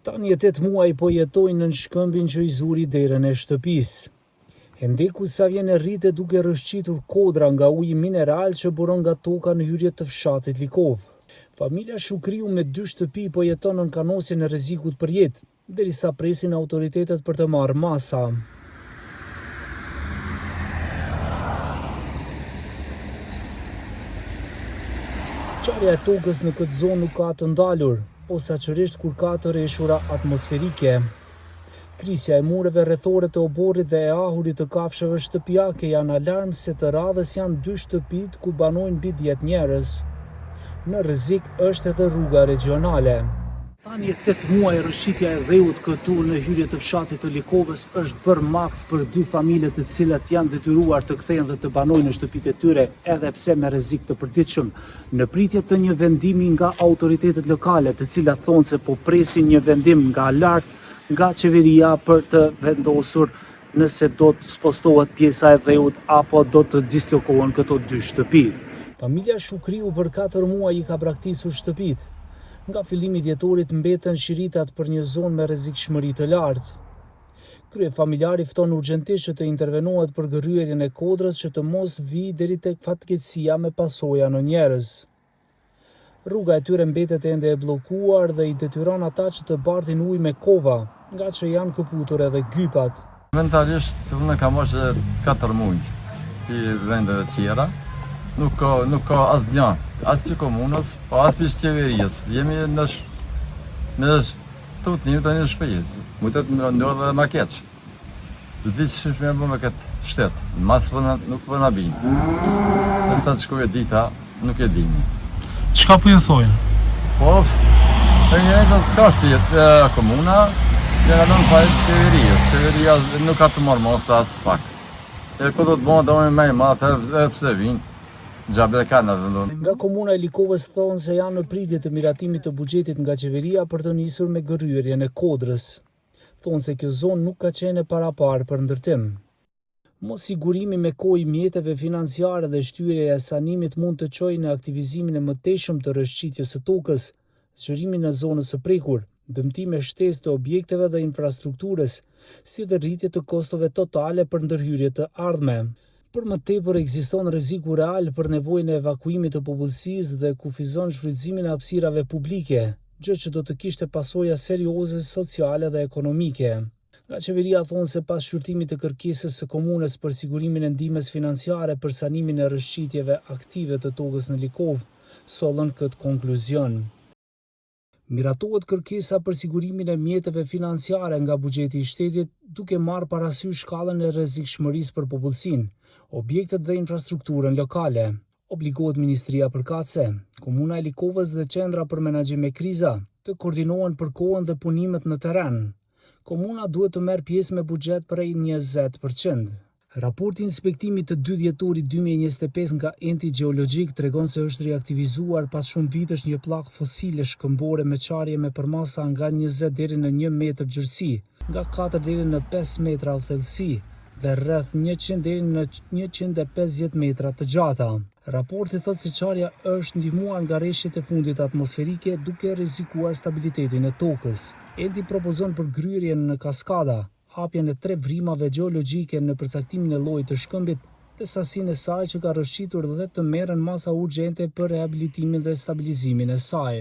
Tani 8 muaj po jetojnë në shkëmbin që i zuri derën e shtëpisë. Hendeku sa vjen e rritet duke rrëshqitur kodra nga uji mineral që buron nga toka në hyrje të fshatit Likov. Familja Shukriu me 2 shtëpi po jeton në kanosjen e rrezikut për jetë, derisa presin autoritetet për të marrë masa. Qarja e tokës në këtë zonë nuk ka të ndalur, posaçërisht kur ka të rreshura atmosferike. Krisja e mureve rrethore të oborrit dhe e ahurit të kafshëve shtëpiake janë alarm se të radhës janë 2 shtëpit ku banojnë mbi 10 njerëz. Në rrezik është edhe rruga regionale. Tani 8 muaj rrëshqitja e dheut këtu në hyrje të fshatit të Likovës është bërë makt për 2 familje të cilat janë detyruar të kthehen dhe të banojnë në shtëpitë e tyre, edhe pse me rrezik të përditshëm, në pritje të një vendimi nga autoritetet lokale, të cilat thonë se po presin një vendim nga lart nga qeveria për të vendosur nëse do të spostohet pjesa e dheut apo do të dislokohen këto 2 shtëpi. Familja Shukriu për 4 muaj i ka braktisur shtëpitë. Nga fillimi i dhjetorit mbeten shiritat për një zonë me rrezikshmëri të lartë. Kryefamiljari fton urgjentisht që të intervenohet për gërryerjen e kodrës që të mos vijë deri tek fatkeqësia me pasoja në njerëz. Rruga e tyre mbetet ende e bllokuar dhe i detyron ata që të bartin ujë me kova, nga që janë këputur edhe gypat. Mentalisht unë kam marrë 4 muaj i vendeve tjera. Nuk ka asgjë, as për komunës, po as për qeverisë. Jemi në tutni tani në shpejt. Mund të ndodhë edhe më keq. Do të që më bëmë me këtë shtet. Mas nuk po na bin. Sa të shkojë dita, nuk e dini. Çka po ju thojnë? Po, të s'ka shtetë komuna, dhe nga donë fajt qeverisë. Qeveria nuk ka të marrë mosa as pak. E ku do të bëmë domin më i madh, edhe pse vinë. Nga komuna e Likovës thonë se janë në pritje të miratimit të buxhetit nga qeveria për të nisur me gërryerjen e kodrës. Thonë se kjo zonë nuk ka qenë paraparë për ndërtim. Mos sigurimi me kohë i mjeteve financiare dhe shtyrja e sanimit mund të çojë në aktivizimin e mëtejshëm të rrëshqitjes së tokës, zgjerimin e zonës së prekur, dëmtime shtesë të objekteve dhe infrastrukturës, si dhe rritje të kostove totale për ndërhyrje të ardhme. Për më tepër ekziston rreziku real për nevojën e evakuimit të popullsisë dhe kufizon shfrytëzimin e hapësirave publike, gjë që do të kishte pasoja serioze sociale dhe ekonomike. Nga qeveria thonë se pas shqyrtimit të kërkesës së komunës për sigurimin e ndihmës financiare për sanimin e rrëshqitjeve aktive të tokës në Likov, sollën këtë konkluzion. Miratohet kërkesa për sigurimin e mjeteve financiare nga buxheti i shtetit, duke marrë parasysh shkallën e rrezikshmërisë për popullsinë, objektet dhe infrastrukturën lokale. Obligohet Ministria Përkatëse, Komuna e Likovës dhe Qendra për Menaxhim me Kriza të koordinohen për kohën dhe punimet në terren. Komuna duhet të merr pjesë me buxhet prej 20%. Raporti i inspektimit të 2 dhjetorit 2025 nga enti gjeologjik tregon se është reaktivizuar pas shumë vitesh një pllakë fosile shkëmbore me qarje me përmasa nga 20 deri në 1 metër gjerësi, nga 4 deri në 5 metra thellësi dhe rreth 100 deri në 150 metra të gjata. Raporti thotë se qarja është ndihmuar nga rreshtet e fundit atmosferike duke rrezikuar stabilitetin e tokës. Enti propozon për gryerjen në kaskada, hapjen e 3 vrimave gjeologjike në përcaktimin e llojit të shkëmbit dhe sasinë e saj që ka rrëshqitur dhe të merren masa urgjente për rehabilitimin dhe stabilizimin e saj.